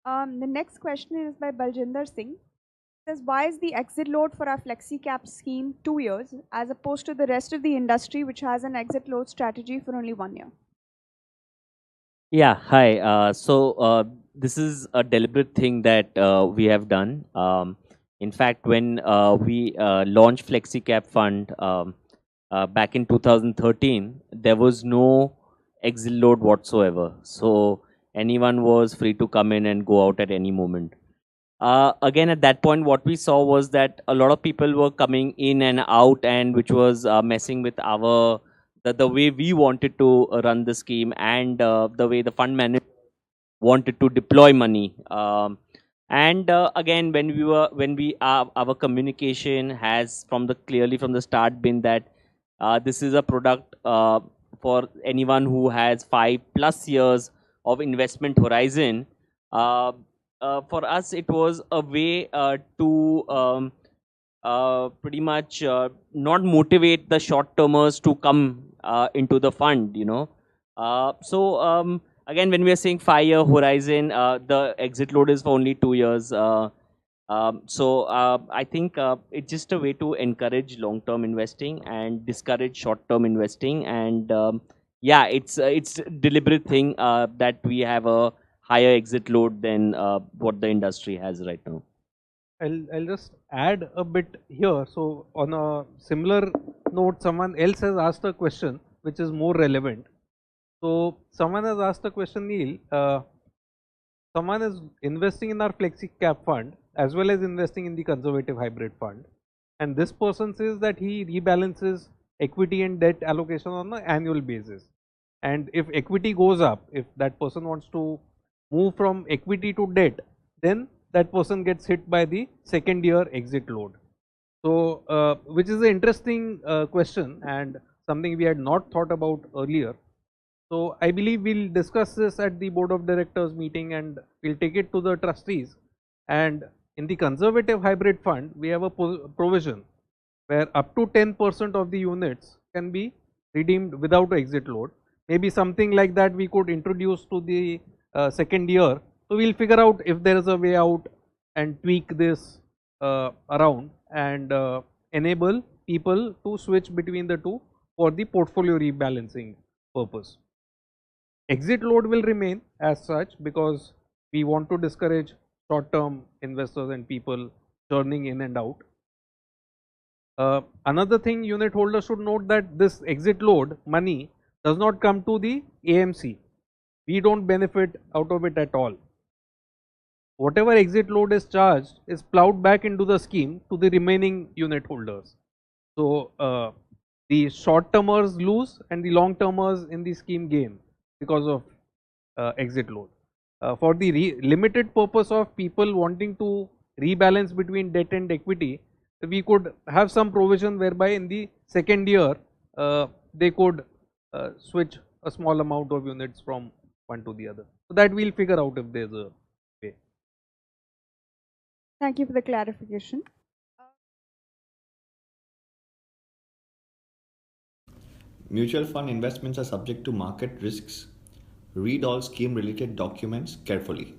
The next question is by Baljinder Singh. It says, why is the exit load for our flexi cap scheme 2 years as opposed to the rest of the industry, which has an exit load strategy for only 1 year? Yeah, hi. This is a deliberate thing that we have done. In fact, when we launched FlexiCap Fund back in 2013, there was no exit load whatsoever. So anyone was free to come in and go out at any moment. Again, at that point, what we saw was that a lot of people were coming in and out, and which was messing with the way we wanted to run the scheme and the way the fund manager wanted to deploy money. And again, when we our communication has from the clearly from the start been that this is a product for anyone who has 5+ years of investment horizon. Uh, for us, it was a way to pretty much not motivate the short termers to come into the fund, again, when we are saying 5 year horizon, the exit load is for only 2 years. I think it's just a way to encourage long term investing and discourage short term investing. And yeah, it's a deliberate thing that we have a higher exit load than what the industry has right now. I'll just add a bit here. So on a similar note, someone else has asked a question which is more relevant. So someone has asked a question, Neil. Someone is investing in our flexi cap fund as well as investing in the conservative hybrid fund, and this person says that he rebalances equity and debt allocation on an annual basis. And if equity goes up, if that person wants to move from equity to debt, then that person gets hit by the second year exit load. So, which is an interesting question and something we had not thought about earlier. So, I believe we'll discuss this at the board of directors meeting and we'll take it to the trustees. And in the conservative hybrid fund, we have a provision where up to 10% of the units can be redeemed without exit load. Maybe something like that we could introduce to the second year. So we'll figure out if there is a way out and tweak this around and enable people to switch between the two for the portfolio rebalancing purpose. Exit load will remain as such because we want to discourage short term investors and people churning in and out. Another thing unit holders should note that this exit load money does not come to the AMC. We don't benefit out of it at all. Whatever exit load is charged is plowed back into the scheme to the remaining unit holders. So the short termers lose and the long termers in the scheme gain because of exit load. For the limited purpose of people wanting to rebalance between debt and equity, we could have some provision whereby in the second year they could switch a small amount of units from one to the other. So that we'll figure out if there's a way. Thank you for the clarification. Mutual fund investments are subject to market risks. Read all scheme related documents carefully.